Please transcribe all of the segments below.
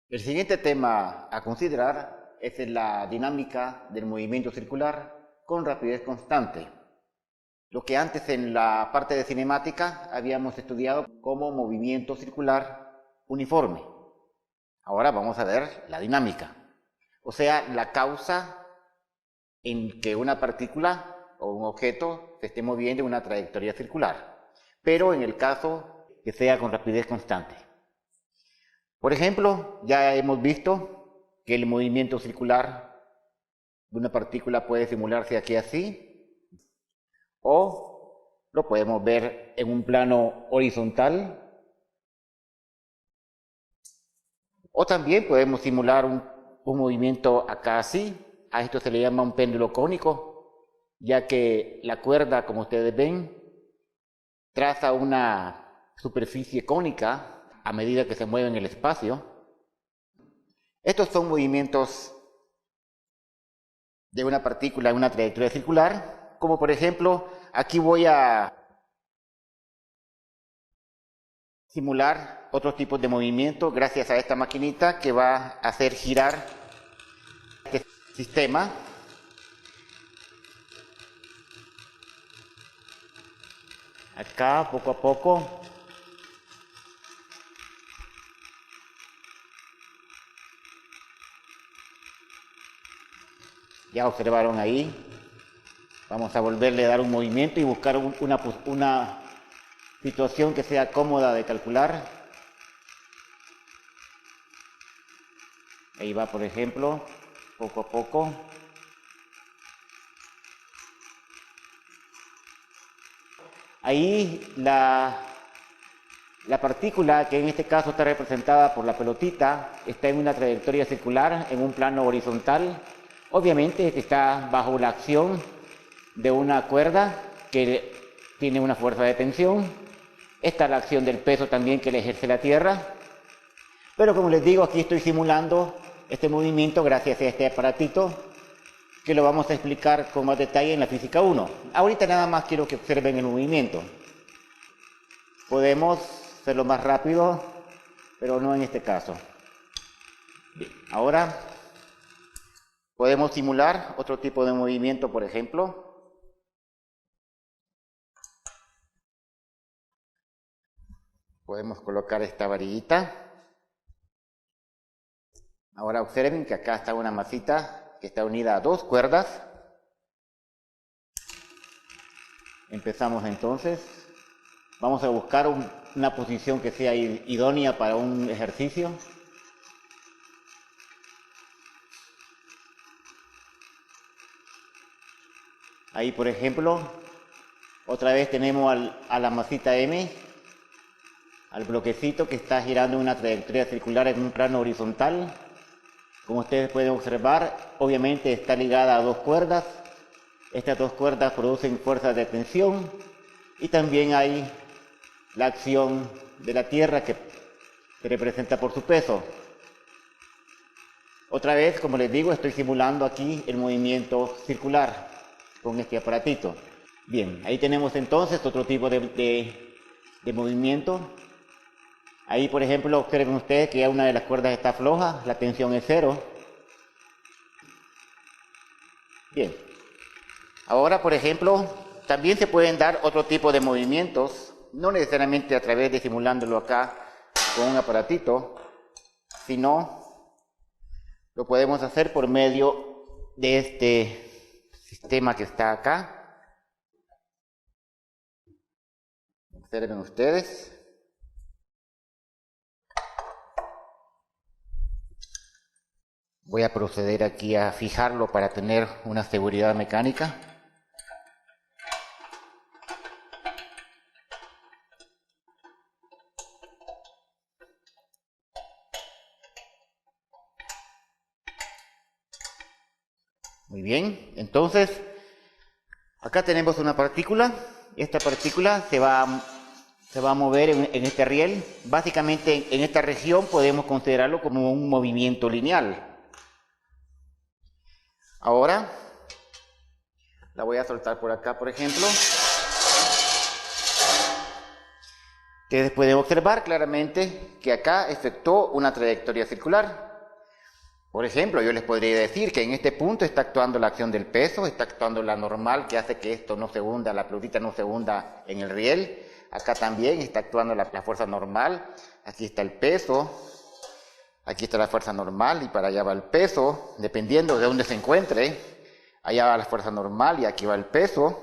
El siguiente tema a considerar es la dinámica del movimiento circular con rapidez constante, lo que antes en la parte de cinemática habíamos estudiado como movimiento circular uniforme. Ahora vamos a ver la dinámica, o sea, la causa en que una partícula o un objeto se esté moviendo en una trayectoria circular, pero en el caso que sea con rapidez constante. Por ejemplo, ya hemos visto que el movimiento circular de una partícula puede simularse aquí así, o lo podemos ver en un plano horizontal, o también podemos simular un movimiento acá así. A esto se le llama un péndulo cónico, ya que la cuerda, como ustedes ven, traza una superficie cónica a medida que se mueve en el espacio. Estos son movimientos de una partícula en una trayectoria circular, como por ejemplo, aquí voy a simular otros tipos de movimiento gracias a esta maquinita que va a hacer girar este sistema. Acá, poco a poco. Ya observaron ahí. Vamos a volverle a dar un movimiento y buscar una situación que sea cómoda de calcular. Ahí va, por ejemplo, poco a poco. Ahí la partícula, que en este caso está representada por la pelotita, está en una trayectoria circular, en un plano horizontal. Obviamente está bajo la acción de una cuerda que tiene una fuerza de tensión. Está la acción del peso también que le ejerce la Tierra. Pero como les digo, aquí estoy simulando este movimiento gracias a este aparatito que lo vamos a explicar con más detalle en la física 1. Ahorita nada más quiero que observen el movimiento. Podemos hacerlo más rápido, pero no en este caso. Bien, ahora podemos simular otro tipo de movimiento, por ejemplo. Podemos colocar esta varillita. Ahora observen que acá está una masita que está unida a dos cuerdas. Empezamos entonces. Vamos a buscar una posición que sea idónea para un ejercicio. Ahí, por ejemplo, otra vez tenemos a la masita M, al bloquecito que está girando en una trayectoria circular en un plano horizontal. Como ustedes pueden observar, obviamente está ligada a dos cuerdas. Estas dos cuerdas producen fuerzas de tensión y también hay la acción de la Tierra que se representa por su peso. Otra vez, como les digo, estoy simulando aquí el movimiento circular con este aparatito. Bien, ahí tenemos entonces otro tipo de movimiento. Ahí, por ejemplo, observen ustedes que ya una de las cuerdas está floja, la tensión es 0. Bien. Ahora, por ejemplo, también se pueden dar otro tipo de movimientos, no necesariamente a través de simulándolo acá con un aparatito, sino lo podemos hacer por medio de este sistema que está acá. Observen ustedes. Voy a proceder aquí a fijarlo para tener una seguridad mecánica. Muy bien, entonces acá tenemos una partícula. Esta partícula se va a mover en este riel. Básicamente en esta región podemos considerarlo como un movimiento lineal. Ahora la voy a soltar por acá, por ejemplo. Ustedes pueden observar claramente que acá efectuó una trayectoria circular. Por ejemplo, yo les podría decir que en este punto está actuando la acción del peso, está actuando la normal que hace que esto no se hunda, la pelotita no se hunda en el riel. Acá también está actuando la fuerza normal. Aquí está el peso, aquí está la fuerza normal y para allá va el peso, dependiendo de dónde se encuentre. Allá va la fuerza normal y aquí va el peso.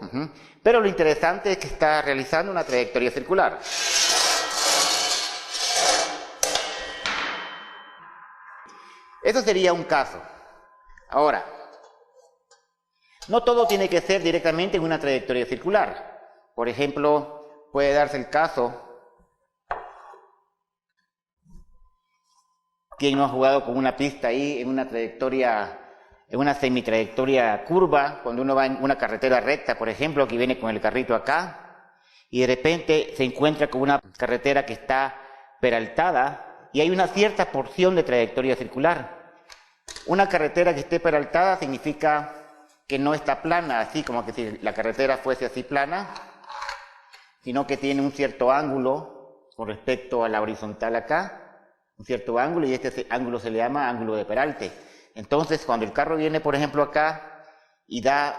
Pero lo interesante es que está realizando una trayectoria circular. Eso sería un caso. Ahora, no todo tiene que ser directamente en una trayectoria circular. Por ejemplo, puede darse el caso, quien no ha jugado con una pista ahí en una trayectoria, en una semitrayectoria curva, cuando uno va en una carretera recta, por ejemplo, que viene con el carrito acá, y de repente se encuentra con una carretera que está peraltada, y hay una cierta porción de trayectoria circular. Una carretera que esté peraltada significa que no está plana, así como que si la carretera fuese así plana, sino que tiene un cierto ángulo con respecto a la horizontal acá, un cierto ángulo, y este ángulo se le llama ángulo de peralte. Entonces, cuando el carro viene, por ejemplo, acá y da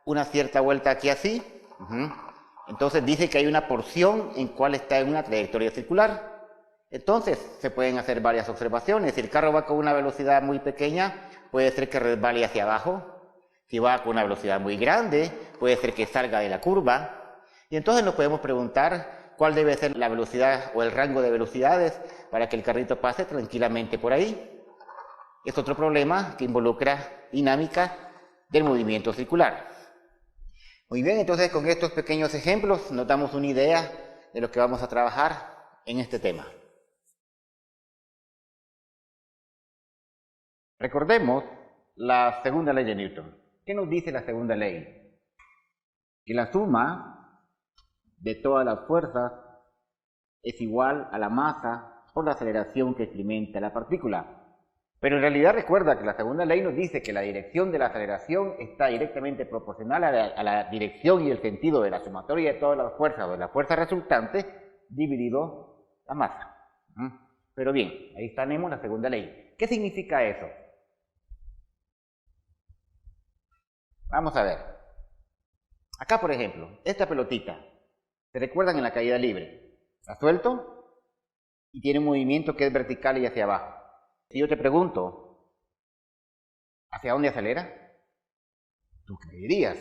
una cierta vuelta aquí así, entonces dice que hay una porción en cual está en una trayectoria circular. Entonces, se pueden hacer varias observaciones. Si el carro va con una velocidad muy pequeña, puede ser que resbale hacia abajo. Si va con una velocidad muy grande, puede ser que salga de la curva. Y entonces nos podemos preguntar cuál debe ser la velocidad o el rango de velocidades para que el carrito pase tranquilamente por ahí. Es otro problema que involucra dinámica del movimiento circular. Muy bien, entonces con estos pequeños ejemplos nos damos una idea de lo que vamos a trabajar en este tema. Recordemos la segunda ley de Newton. ¿Qué nos dice la segunda ley? Que la suma de todas las fuerzas es igual a la masa por la aceleración que experimenta la partícula. Pero en realidad recuerda que la segunda ley nos dice que la dirección de la aceleración está directamente proporcional a la dirección y el sentido de la sumatoria de todas las fuerzas o de la fuerza resultante dividido la masa. Pero bien, ahí tenemos la segunda ley. ¿Qué significa eso? Vamos a ver. Acá, por ejemplo, esta pelotita, ¿se recuerdan en la caída libre? La suelto y tiene un movimiento que es vertical y hacia abajo. Si yo te pregunto, ¿hacia dónde acelera? ¿Tú qué dirías?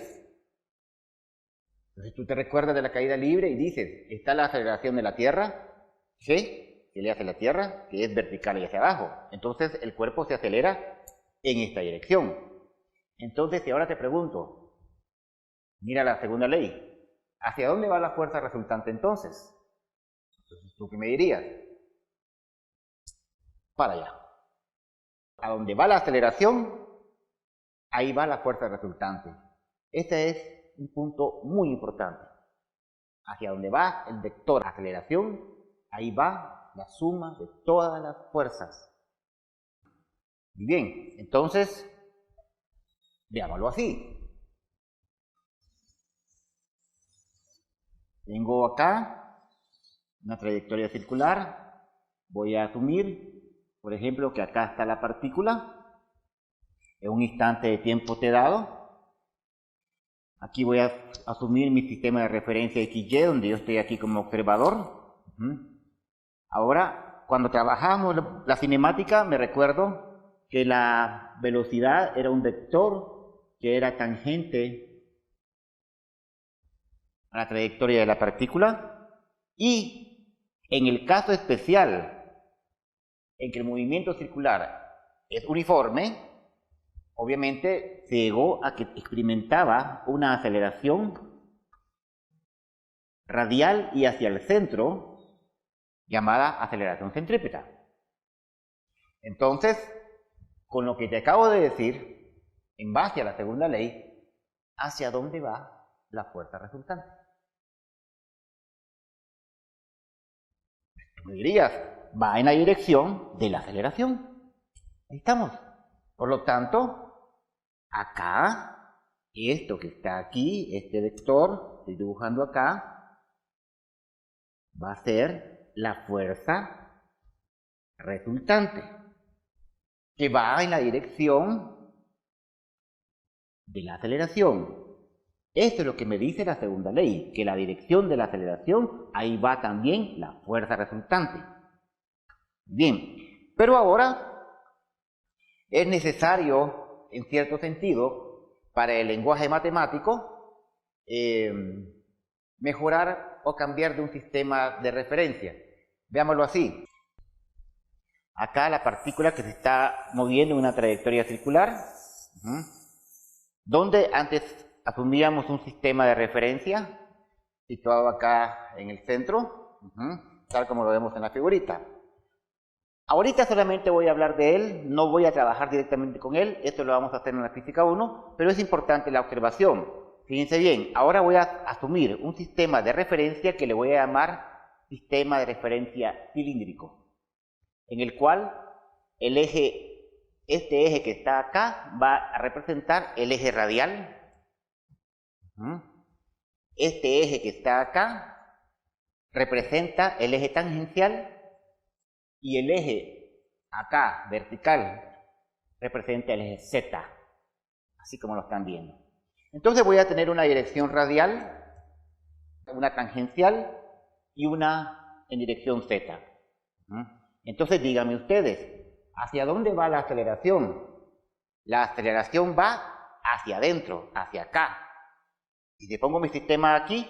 Entonces tú te recuerdas de la caída libre y dices, ¿está la aceleración de la Tierra? Sí, que le hace la Tierra, que es vertical y hacia abajo. Entonces el cuerpo se acelera en esta dirección. Entonces, si ahora te pregunto, mira la segunda ley, ¿hacia dónde va la fuerza resultante entonces? Entonces, ¿tú qué me dirías? Para allá. A donde va la aceleración, ahí va la fuerza resultante. Este es un punto muy importante. Hacia donde va el vector aceleración, ahí va la suma de todas las fuerzas. Muy bien, entonces, veámoslo así. Tengo acá una trayectoria circular. Voy a asumir, por ejemplo, que acá está la partícula en un instante de tiempo t dado. Aquí voy a asumir mi sistema de referencia XY, donde yo estoy aquí como observador. Ahora, cuando trabajamos la cinemática, me recuerdo que la velocidad era un vector que era tangente a la trayectoria de la partícula, y en el caso especial en que el movimiento circular es uniforme, obviamente se llegó a que experimentaba una aceleración radial y hacia el centro, llamada aceleración centrípeta. Entonces, con lo que te acabo de decir, en base a la segunda ley, ¿hacia dónde va la fuerza resultante? Tú dirías, va en la dirección de la aceleración. Ahí estamos. Por lo tanto, acá, esto que está aquí, este vector, estoy dibujando acá, va a ser la fuerza resultante, que va en la dirección de la aceleración. Esto es lo que me dice la segunda ley, que la dirección de la aceleración, ahí va también la fuerza resultante. Bien, pero ahora es necesario, en cierto sentido, para el lenguaje matemático, mejorar o cambiar de un sistema de referencia. Veámoslo así. Acá la partícula que se está moviendo en una trayectoria circular, donde antes asumíamos un sistema de referencia situado acá en el centro, tal como lo vemos en la figurita. Ahorita solamente voy a hablar de él, no voy a trabajar directamente con él, esto lo vamos a hacer en la física 1, pero es importante la observación. Fíjense bien, ahora voy a asumir un sistema de referencia que le voy a llamar sistema de referencia cilíndrico, en el cual el eje, este eje que está acá, va a representar el eje radial. Este eje que está acá representa el eje tangencial y el eje acá, vertical, representa el eje Z, así como lo están viendo. Entonces voy a tener una dirección radial, una tangencial y una en dirección Z. Entonces díganme ustedes, ¿hacia dónde va la aceleración? La aceleración va hacia adentro, hacia acá. Si le pongo mi sistema aquí,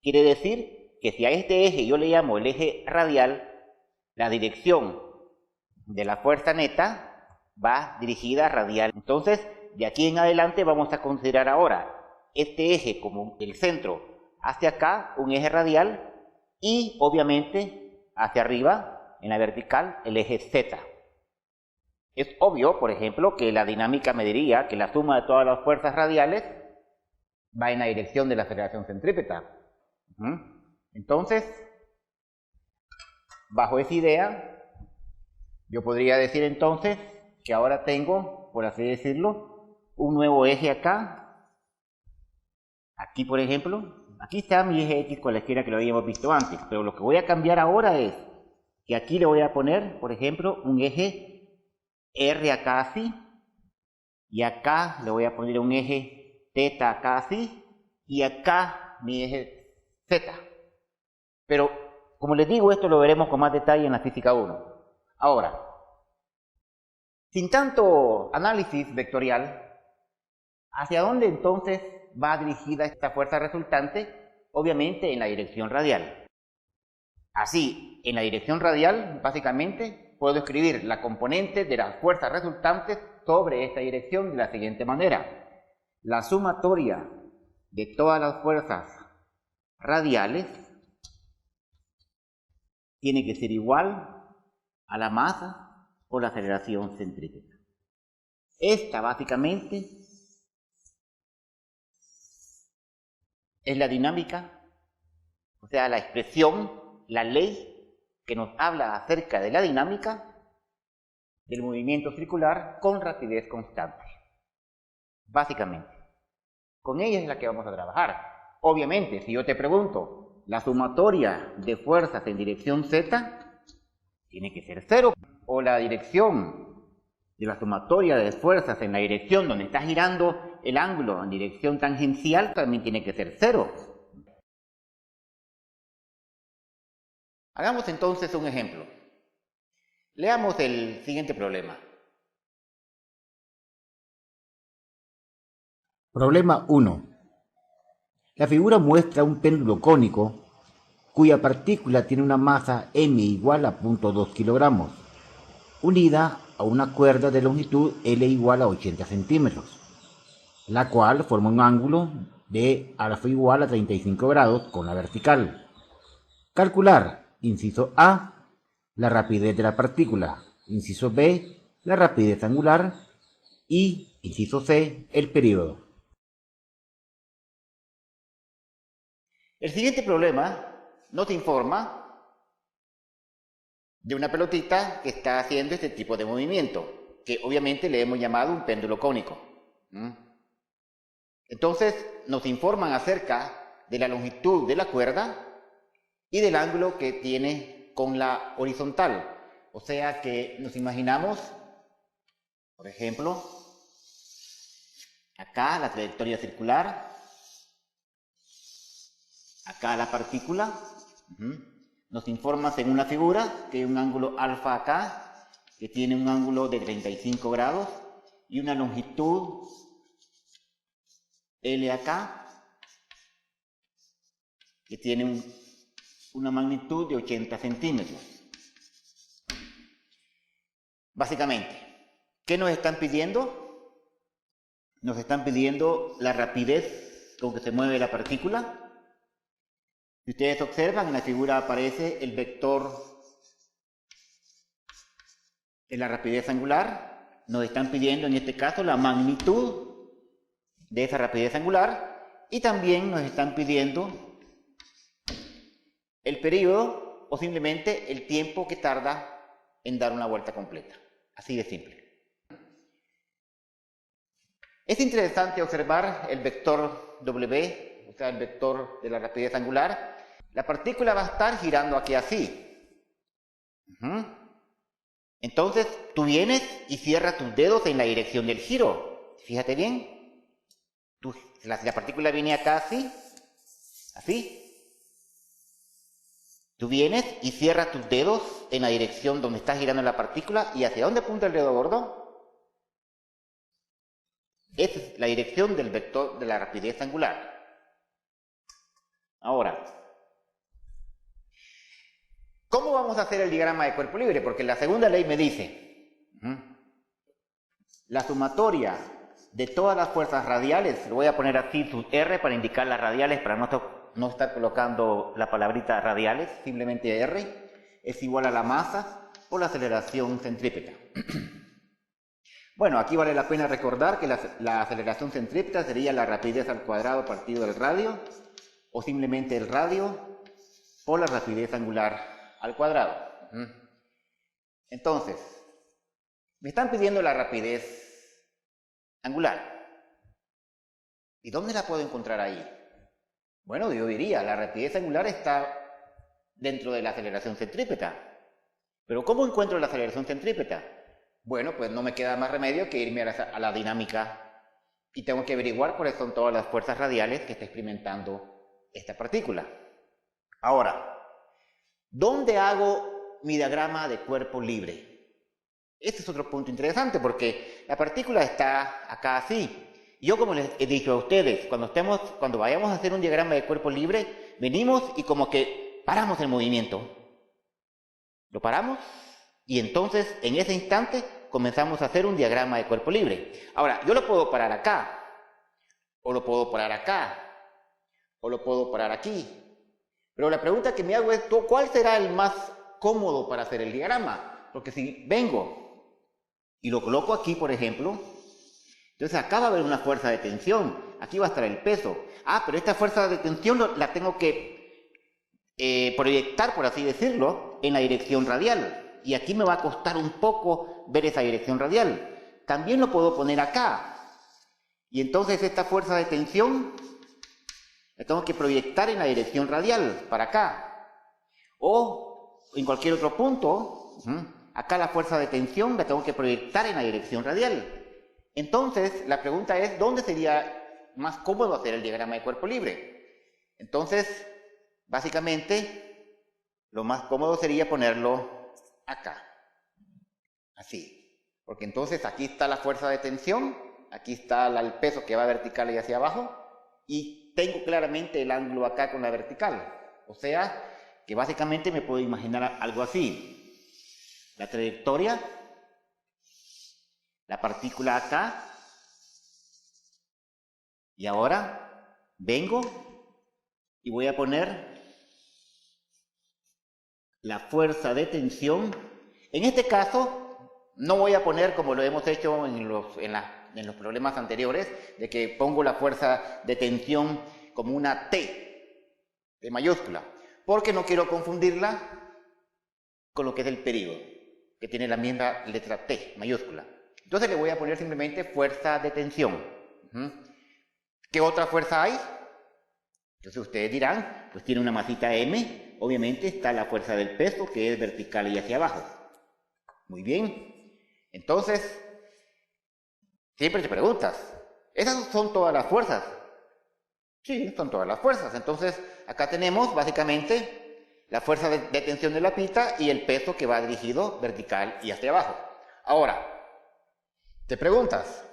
quiere decir que si a este eje yo le llamo el eje radial, la dirección de la fuerza neta va dirigida radial. Entonces, de aquí en adelante vamos a considerar ahora este eje como el centro hacia acá, un eje radial, y obviamente hacia arriba, en la vertical, el eje Z. Es obvio, por ejemplo, que la dinámica me diría que la suma de todas las fuerzas radiales va en la dirección de la aceleración centrípeta. Entonces, bajo esa idea, yo podría decir entonces que ahora tengo, por así decirlo, un nuevo eje acá. Aquí, por ejemplo, aquí está mi eje X cualesquiera que lo habíamos visto antes, pero lo que voy a cambiar ahora es que aquí le voy a poner, por ejemplo, un eje R acá así, y acá le voy a poner un eje θ acá así, y acá mi eje Z. Pero, como les digo, esto lo veremos con más detalle en la física 1. Ahora, sin tanto análisis vectorial, ¿hacia dónde entonces va dirigida esta fuerza resultante? Obviamente en la dirección radial. Así, en la dirección radial, básicamente, puedo escribir la componente de las fuerzas resultantes sobre esta dirección de la siguiente manera. La sumatoria de todas las fuerzas radiales tiene que ser igual a la masa por la aceleración centrípeta. Esta básicamente es la dinámica, o sea, la expresión, la ley que nos habla acerca de la dinámica del movimiento circular con rapidez constante. Básicamente, con ella es la que vamos a trabajar. Obviamente, si yo te pregunto, la sumatoria de fuerzas en dirección Z tiene que ser 0, o la dirección de la sumatoria de fuerzas en la dirección donde está girando el ángulo en dirección tangencial también tiene que ser 0. Hagamos entonces un ejemplo. Leamos el siguiente problema. Problema 1. La figura muestra un péndulo cónico cuya partícula tiene una masa m igual a 0.2 kilogramos, unida a una cuerda de longitud L igual a 80 centímetros, la cual forma un ángulo de alfa igual a 35 grados con la vertical. Calcular, inciso A, la rapidez de la partícula, inciso B, la rapidez angular y, inciso C, el período. El siguiente problema nos informa de una pelotita que está haciendo este tipo de movimiento, que obviamente le hemos llamado un péndulo cónico. Entonces nos informan acerca de la longitud de la cuerda y del ángulo que tiene con la horizontal. O sea que nos imaginamos, por ejemplo, acá la trayectoria circular, acá la partícula. Nos informa según una figura que hay un ángulo alfa acá, que tiene un ángulo de 35 grados y una longitud L acá, que tiene una magnitud de 80 centímetros. Básicamente, ¿qué nos están pidiendo? Nos están pidiendo la rapidez con que se mueve la partícula. Si ustedes observan, en la figura aparece el vector en la rapidez angular. Nos están pidiendo en este caso la magnitud de esa rapidez angular y también nos están pidiendo el periodo o simplemente el tiempo que tarda en dar una vuelta completa. Así de simple. Es interesante observar el vector W, o sea, el vector de la rapidez angular. La partícula va a estar girando aquí así. Entonces, tú vienes y cierras tus dedos en la dirección del giro. Fíjate bien. La partícula viene acá así. Así. Tú vienes y cierras tus dedos en la dirección donde está girando la partícula. ¿Y hacia dónde apunta el dedo gordo? Esa es la dirección del vector de la rapidez angular. Ahora, ¿cómo vamos a hacer el diagrama de cuerpo libre? Porque la segunda ley me dice, la sumatoria de todas las fuerzas radiales, lo voy a poner así, sub R, para indicar las radiales, para no estar colocando la palabrita radiales, simplemente R, es igual a la masa por la aceleración centrípeta. Bueno, aquí vale la pena recordar que la aceleración centrípeta sería la rapidez al cuadrado partido del radio, o simplemente el radio por la rapidez angular al cuadrado. Entonces, me están pidiendo la rapidez angular. ¿Y dónde la puedo encontrar ahí? Bueno, yo diría, la rapidez angular está dentro de la aceleración centrípeta. ¿Pero cómo encuentro la aceleración centrípeta? Bueno, pues no me queda más remedio que irme a la dinámica y tengo que averiguar cuáles son todas las fuerzas radiales que está experimentando esta partícula. Ahora, ¿dónde hago mi diagrama de cuerpo libre? Este es otro punto interesante porque la partícula está acá así. Yo, como les he dicho a ustedes, cuando vayamos a hacer un diagrama de cuerpo libre, venimos y como que paramos el movimiento. Lo paramos y entonces en ese instante comenzamos a hacer un diagrama de cuerpo libre. Ahora, yo lo puedo parar acá, o lo puedo parar acá, o lo puedo parar aquí. Pero la pregunta que me hago es, ¿cuál será el más cómodo para hacer el diagrama? Porque si vengo y lo coloco aquí, por ejemplo, entonces acá va a haber una fuerza de tensión, aquí va a estar el peso. Pero esta fuerza de tensión la tengo que proyectar, por así decirlo, en la dirección radial. Y aquí me va a costar un poco ver esa dirección radial. También lo puedo poner acá. Y entonces esta fuerza de tensión la tengo que proyectar en la dirección radial, para acá. O en cualquier otro punto, acá la fuerza de tensión la tengo que proyectar en la dirección radial. Entonces, la pregunta es, ¿dónde sería más cómodo hacer el diagrama de cuerpo libre? Entonces, básicamente, lo más cómodo sería ponerlo acá. Así. Porque entonces aquí está la fuerza de tensión, aquí está el peso que va vertical y hacia abajo, y tengo claramente el ángulo acá con la vertical. O sea, que básicamente me puedo imaginar algo así. La trayectoria, la partícula acá, y ahora vengo y voy a poner la fuerza de tensión. En este caso, no voy a poner como lo hemos hecho en los problemas anteriores, de que pongo la fuerza de tensión como una T de mayúscula, porque no quiero confundirla con lo que es el periodo, que tiene la misma letra T mayúscula. Entonces le voy a poner simplemente fuerza de tensión. ¿Qué otra fuerza hay? Entonces ustedes dirán, pues tiene una masita M, obviamente está la fuerza del peso, que es vertical y hacia abajo. Muy bien. Entonces, siempre te preguntas, ¿esas son todas las fuerzas? Sí, son todas las fuerzas. Entonces, acá tenemos básicamente la fuerza de tensión de la pita y el peso que va dirigido vertical y hacia abajo. Ahora, te preguntas,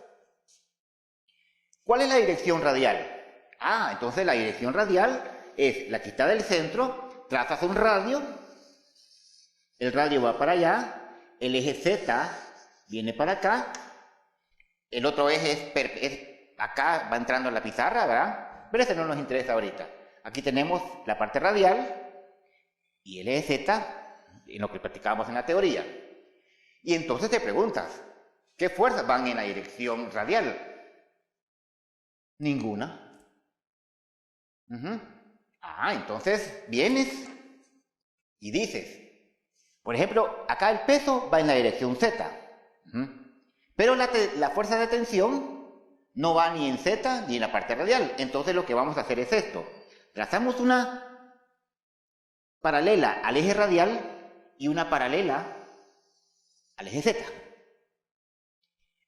¿cuál es la dirección radial? Entonces la dirección radial es la que está del centro, trazas un radio, el radio va para allá, el eje Z viene para acá, el otro eje es acá, va entrando en la pizarra, ¿verdad? Pero ese no nos interesa ahorita. Aquí tenemos la parte radial y el eje Z, en lo que practicábamos en la teoría. Y entonces te preguntas, ¿qué fuerzas van en la dirección radial? Ninguna. Entonces vienes y dices, por ejemplo, acá el peso va en la dirección Z, pero la fuerza de tensión no va ni en Z ni en la parte radial. Entonces lo que vamos a hacer es esto. Trazamos una paralela al eje radial y una paralela al eje Z.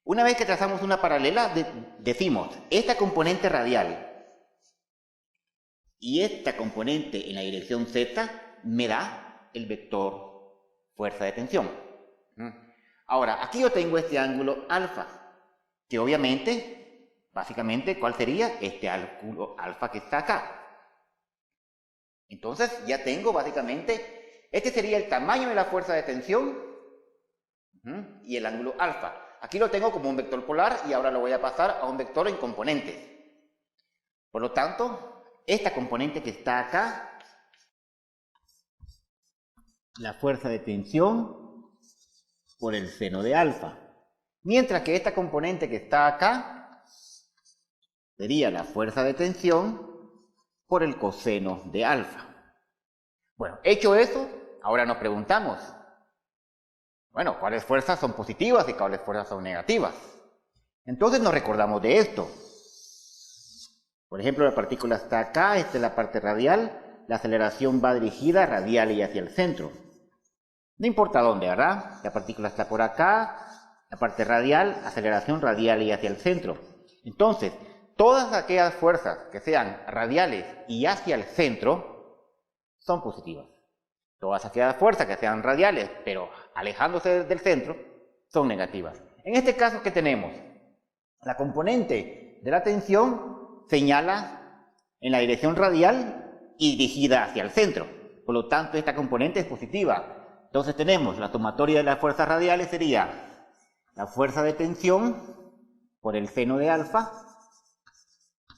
Una vez que trazamos una paralela, decimos, esta componente radial y esta componente en la dirección Z me da el vector fuerza de tensión. Ahora, aquí yo tengo este ángulo alfa, que obviamente, básicamente, ¿cuál sería? Este ángulo alfa que está acá. Entonces, ya tengo básicamente, este sería el tamaño de la fuerza de tensión y el ángulo alfa. Aquí lo tengo como un vector polar y ahora lo voy a pasar a un vector en componentes. Por lo tanto, esta componente que está acá, la fuerza de tensión por el seno de alfa. Mientras que esta componente que está acá sería la fuerza de tensión por el coseno de alfa. Bueno, hecho eso, ahora nos preguntamos, bueno, ¿cuáles fuerzas son positivas y cuáles fuerzas son negativas? Entonces nos recordamos de esto. Por ejemplo, la partícula está acá, esta es la parte radial, la aceleración va dirigida radial y hacia el centro. No importa dónde, ¿verdad? La partícula está por acá, la parte radial, aceleración radial y hacia el centro. Entonces, todas aquellas fuerzas que sean radiales y hacia el centro son positivas. Todas aquellas fuerzas que sean radiales, pero alejándose del centro, son negativas. En este caso, ¿qué tenemos? La componente de la tensión señala en la dirección radial y dirigida hacia el centro. Por lo tanto, esta componente es positiva. Entonces tenemos la sumatoria de las fuerzas radiales sería la fuerza de tensión por el seno de alfa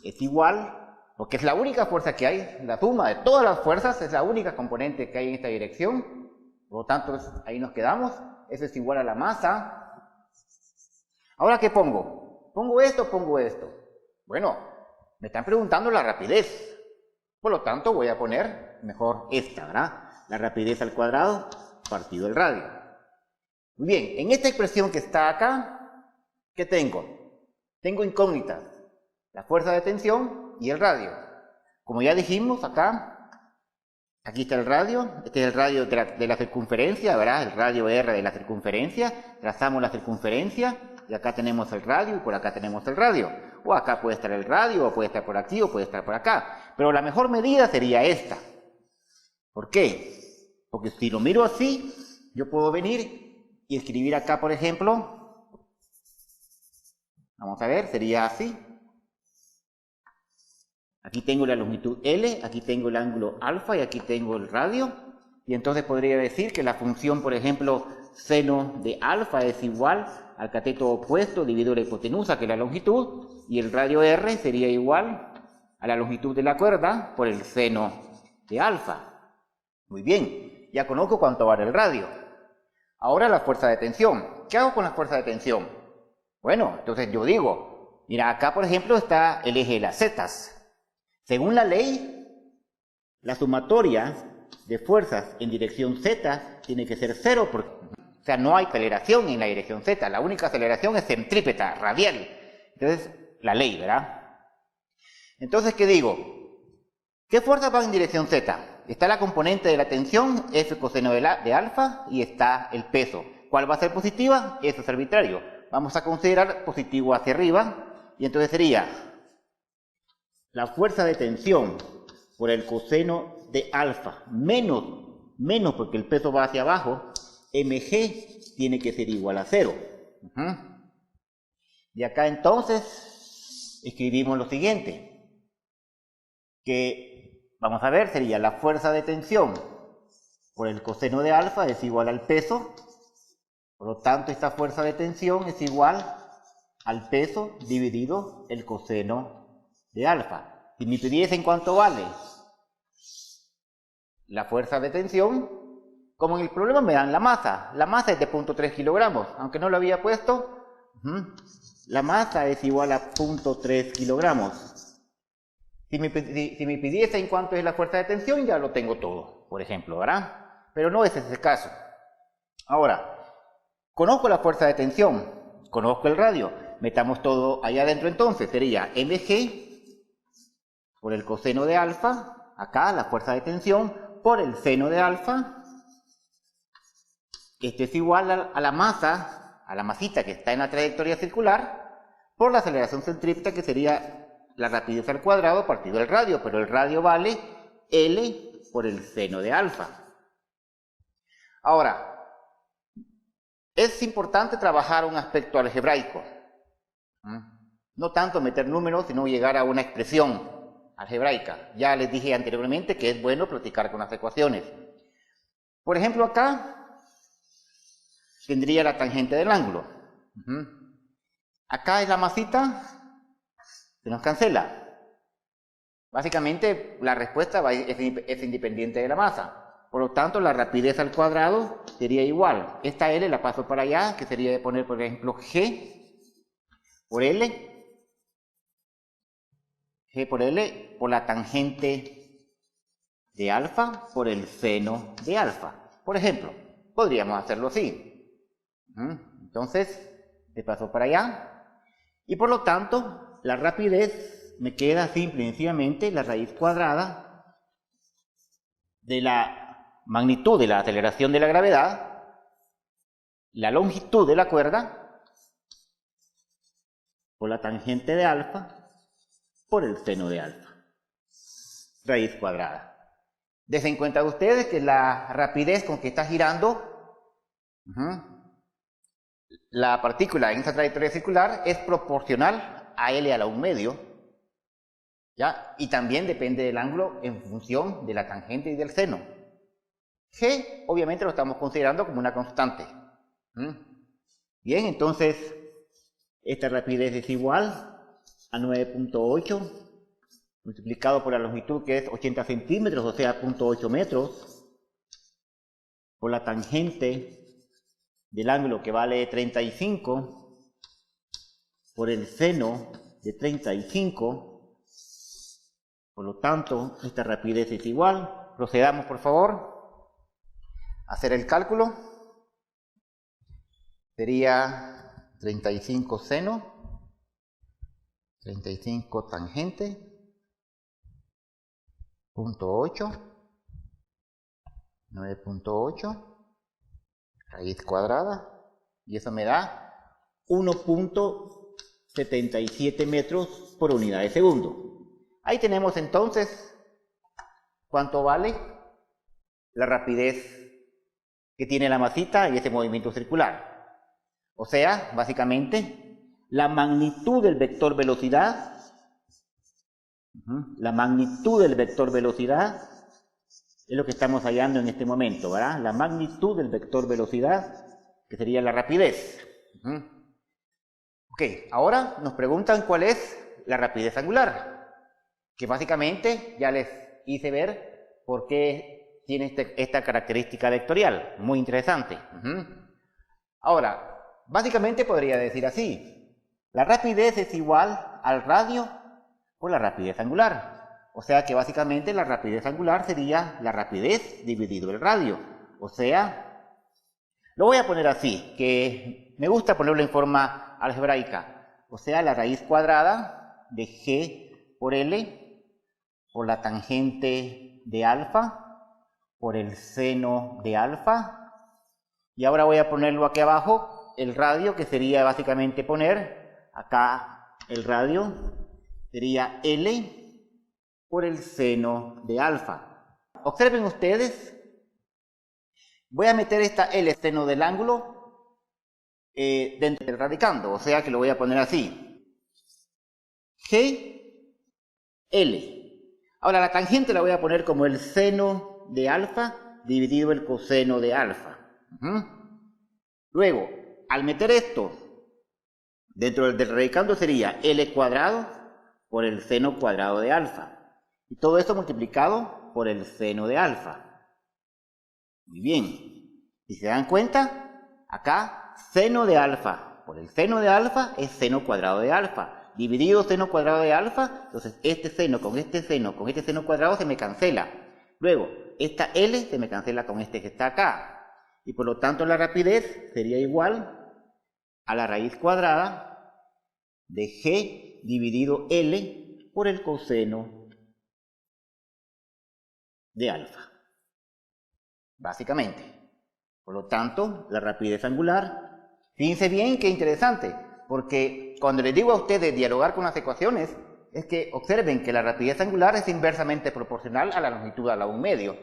es igual, porque es la única fuerza que hay, la suma de todas las fuerzas es la única componente que hay en esta dirección. Por lo tanto, ahí nos quedamos. Eso es igual a la masa. Ahora, ¿qué pongo? ¿Pongo esto o pongo esto? Bueno, me están preguntando la rapidez. Por lo tanto, voy a poner mejor esta, ¿verdad? La rapidez al cuadrado partido el radio. Muy bien, en esta expresión que está acá, ¿qué tengo? Tengo incógnitas. La fuerza de tensión y el radio. Como ya dijimos acá, aquí está el radio. Este es el radio de la circunferencia, ¿verdad? El radio R de la circunferencia. Trazamos la circunferencia y acá tenemos el radio y por acá tenemos el radio. O acá puede estar el radio, o puede estar por aquí, o puede estar por acá. Pero la mejor medida sería esta. ¿Por qué? Porque si lo miro así, yo puedo venir y escribir acá, por ejemplo, vamos a ver, sería así. Aquí tengo la longitud L, aquí tengo el ángulo alfa y aquí tengo el radio. Y entonces podría decir que la función, por ejemplo, seno de alfa es igual al cateto opuesto dividido la hipotenusa, que es la longitud, y el radio R sería igual a la longitud de la cuerda por el seno de alfa. Muy bien, ya conozco cuánto vale el radio. Ahora la fuerza de tensión. ¿Qué hago con la fuerza de tensión? Bueno, entonces yo digo, mira, acá por ejemplo está el eje de las zetas. Según la ley, la sumatoria de fuerzas en dirección Z tiene que ser 0, o sea, no hay aceleración en la dirección Z, la única aceleración es centrípeta, radial. Entonces, la ley, ¿verdad? Entonces, ¿qué digo? ¿Qué fuerzas van en dirección Z? está la componente de la tensión, F coseno de alfa, y está el peso. ¿Cuál va a ser positiva? Eso es arbitrario. Vamos a considerar positivo hacia arriba, y entonces sería la fuerza de tensión por el coseno de alfa, menos porque el peso va hacia abajo, mg tiene que ser igual a 0. Y acá entonces escribimos lo siguiente, que vamos a ver, sería la fuerza de tensión por el coseno de alfa es igual al peso, por lo tanto esta fuerza de tensión es igual al peso dividido el coseno de alfa. Si me pidiesen cuánto vale la fuerza de tensión, como en el problema me dan la masa es de 0.3 kilogramos, aunque no lo había puesto, la masa es igual a 0.3 kilogramos. Si me pidiesen cuánto es la fuerza de tensión, ya lo tengo todo, por ejemplo, ¿verdad? Pero no es ese el caso. Ahora, conozco la fuerza de tensión, conozco el radio, metamos todo allá adentro entonces, sería mg por el coseno de alfa, acá la fuerza de tensión, por el seno de alfa, esto es igual a la masa, a la masita que está en la trayectoria circular, por la aceleración centrípeta que sería la rapidez al cuadrado partido del radio, pero el radio vale L por el seno de alfa. Ahora, es importante trabajar un aspecto algebraico, no tanto meter números, sino llegar a una expresión algebraica. Ya les dije anteriormente que es bueno practicar con las ecuaciones. Por ejemplo, acá tendría la tangente del ángulo. Acá es la masita, se nos cancela. Básicamente la respuesta es independiente de la masa. Por lo tanto, la rapidez al cuadrado sería igual. Esta L la paso para allá, que sería de poner, por ejemplo, G por L por la tangente de alfa por el seno de alfa. Por ejemplo, podríamos hacerlo así. Entonces, le paso para allá. Y por lo tanto, la rapidez me queda simple y sencillamente la raíz cuadrada de la magnitud de la aceleración de la gravedad, la longitud de la cuerda, por la tangente de alfa, por el seno de alfa. Raíz cuadrada. Desen cuenta ustedes que la rapidez con que está girando la partícula en esta trayectoria circular es proporcional a L a la 1/2, ¿ya? Y también depende del ángulo en función de la tangente y del seno. G, obviamente, lo estamos considerando como una constante. Bien, entonces, esta rapidez es igual a 9.8 multiplicado por la longitud, que es 80 centímetros, o sea, 0.8 metros, por la tangente del ángulo, que vale 35, por el seno de 35. Por lo tanto, esta rapidez es igual. Procedamos, por favor, a hacer el cálculo. Sería 35 seno, 35 tangente, 0.8, 9.8, raíz cuadrada, y eso me da 1.77 metros por unidad de segundo. Ahí tenemos entonces cuánto vale la rapidez que tiene la masita y ese movimiento circular. O sea, básicamente, la magnitud del vector velocidad, es lo que estamos hallando en este momento, ¿verdad? La magnitud del vector velocidad, que sería la rapidez. Ok, ahora nos preguntan cuál es la rapidez angular, que básicamente ya les hice ver por qué tiene esta característica vectorial, muy interesante. Ahora, básicamente podría decir así, la rapidez es igual al radio por la rapidez angular. O sea que básicamente la rapidez angular sería la rapidez dividido el radio. O sea, lo voy a poner así, que me gusta ponerlo en forma algebraica. O sea, la raíz cuadrada de G por L por la tangente de alfa por el seno de alfa. Y ahora voy a ponerlo aquí abajo, el radio, que sería básicamente poner acá el radio, sería L por el seno de alfa. Observen ustedes, voy a meter esta L, seno del ángulo, dentro del radicando, o sea que lo voy a poner así. G, L. Ahora la tangente la voy a poner como el seno de alfa dividido el coseno de alfa. Luego, al meter esto dentro del radicando sería L cuadrado por el seno cuadrado de alfa. Y todo esto multiplicado por el seno de alfa. Muy bien. Si se dan cuenta, acá seno de alfa por el seno de alfa es seno cuadrado de alfa. Dividido seno cuadrado de alfa, entonces este seno con este seno cuadrado se me cancela. Luego, esta L se me cancela con este que está acá. Y por lo tanto la rapidez sería igual a la raíz cuadrada de G dividido L por el coseno de alfa. Básicamente. Por lo tanto, la rapidez angular, fíjense bien qué interesante, porque cuando les digo a ustedes dialogar con las ecuaciones, es que observen que la rapidez angular es inversamente proporcional a la longitud a la 1 medio.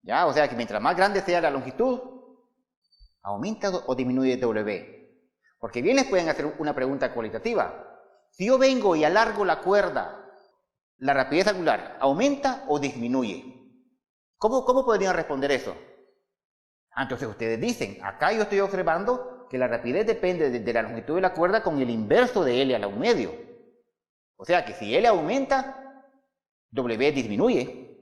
¿Ya? O sea que mientras más grande sea la longitud, aumenta o disminuye W. Porque bien les pueden hacer una pregunta cualitativa. Si yo vengo y alargo la cuerda, ¿la rapidez angular aumenta o disminuye? ¿Cómo podrían responder eso? Entonces ustedes dicen, acá yo estoy observando que la rapidez depende de la longitud de la cuerda con el inverso de L a la 1 medio. O sea que si L aumenta, W disminuye.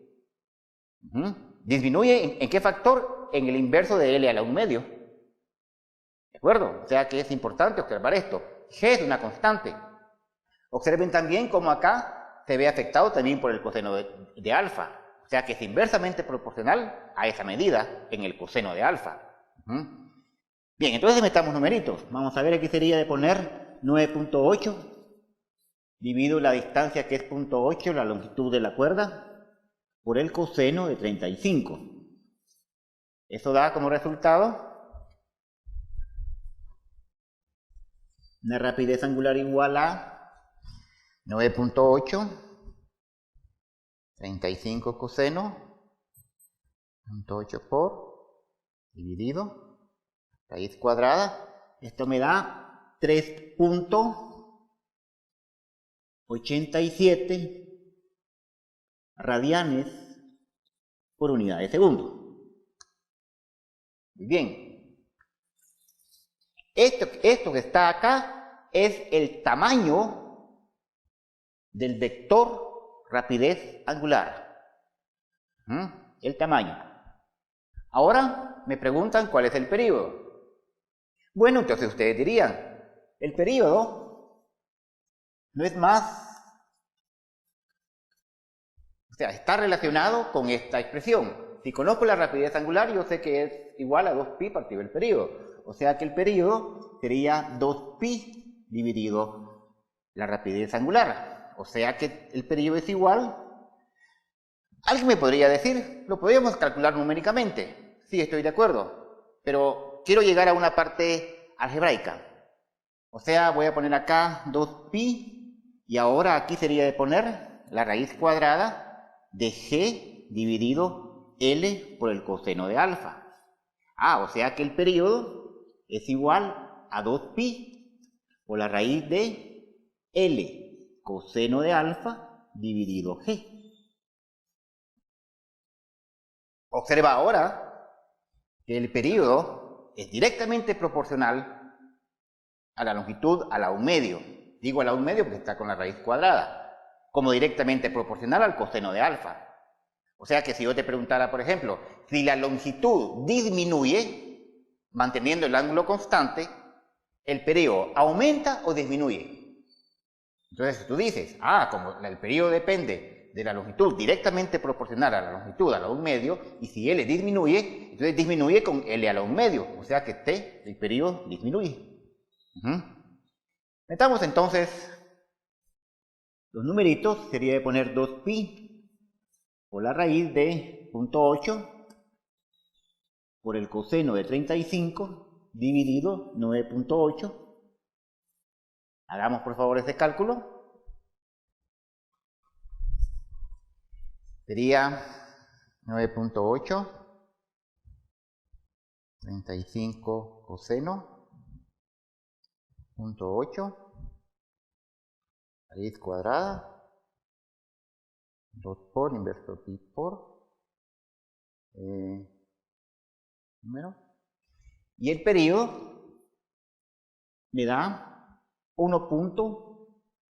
¿Disminuye en qué factor? En el inverso de L a la 1 medio. ¿De acuerdo? O sea que es importante observar esto. G es una constante. Observen también cómo acá se ve afectado también por el coseno de alfa. O sea que es inversamente proporcional a esa medida en el coseno de alfa. Bien, entonces metamos numeritos. Vamos a ver, aquí sería de poner 9.8 divido la distancia que es 0.8, la longitud de la cuerda, por el coseno de 35. Eso da como resultado una rapidez angular igual a 9.8 35 coseno, 0.8 por, dividido, raíz cuadrada. Esto me da 3.87 radianes por unidad de segundo. Muy bien. Esto que está acá es el tamaño del vector rapidez angular. El tamaño. Ahora me preguntan cuál es el período. Bueno, entonces ustedes dirían, el período no es más, o sea, está relacionado con esta expresión. Si conozco la rapidez angular, yo sé que es igual a 2pi partido el período. O sea que el período sería 2pi dividido la rapidez angular. O sea que el período es igual. Alguien me podría decir, lo podríamos calcular numéricamente. Sí, estoy de acuerdo. Pero quiero llegar a una parte algebraica. O sea, voy a poner acá 2pi. Y ahora aquí sería de poner la raíz cuadrada de G dividido L por el coseno de alfa. O sea que el período es igual a 2pi por la raíz de L coseno de alfa dividido G. Observa ahora que el período es directamente proporcional a la longitud a la 1 medio. Digo a la 1 medio porque está con la raíz cuadrada, como directamente proporcional al coseno de alfa. O sea que si yo te preguntara, por ejemplo, si la longitud disminuye, manteniendo el ángulo constante, ¿el período aumenta o disminuye? Entonces tú dices, como el período depende de la longitud directamente proporcional a la longitud a la 1 medio, y si L disminuye, entonces disminuye con L a la 1 medio, o sea que T, el período, disminuye. Metamos entonces los numeritos, sería de poner 2pi por la raíz de 7.8 por el coseno de 35 dividido 9.8. Hagamos por favor ese cálculo. Sería 9.8, 35 coseno, 0.8, raíz cuadrada, 2 por inverso pi por número. Y el periodo me da 1 punto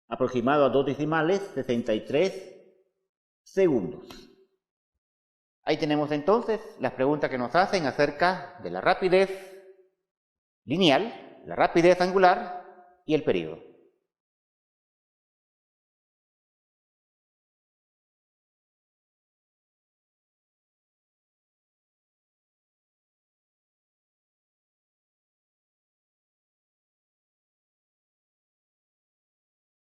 aproximado a 2 decimales, 63 segundos. Ahí tenemos entonces las preguntas que nos hacen acerca de la rapidez lineal, la rapidez angular y el periodo.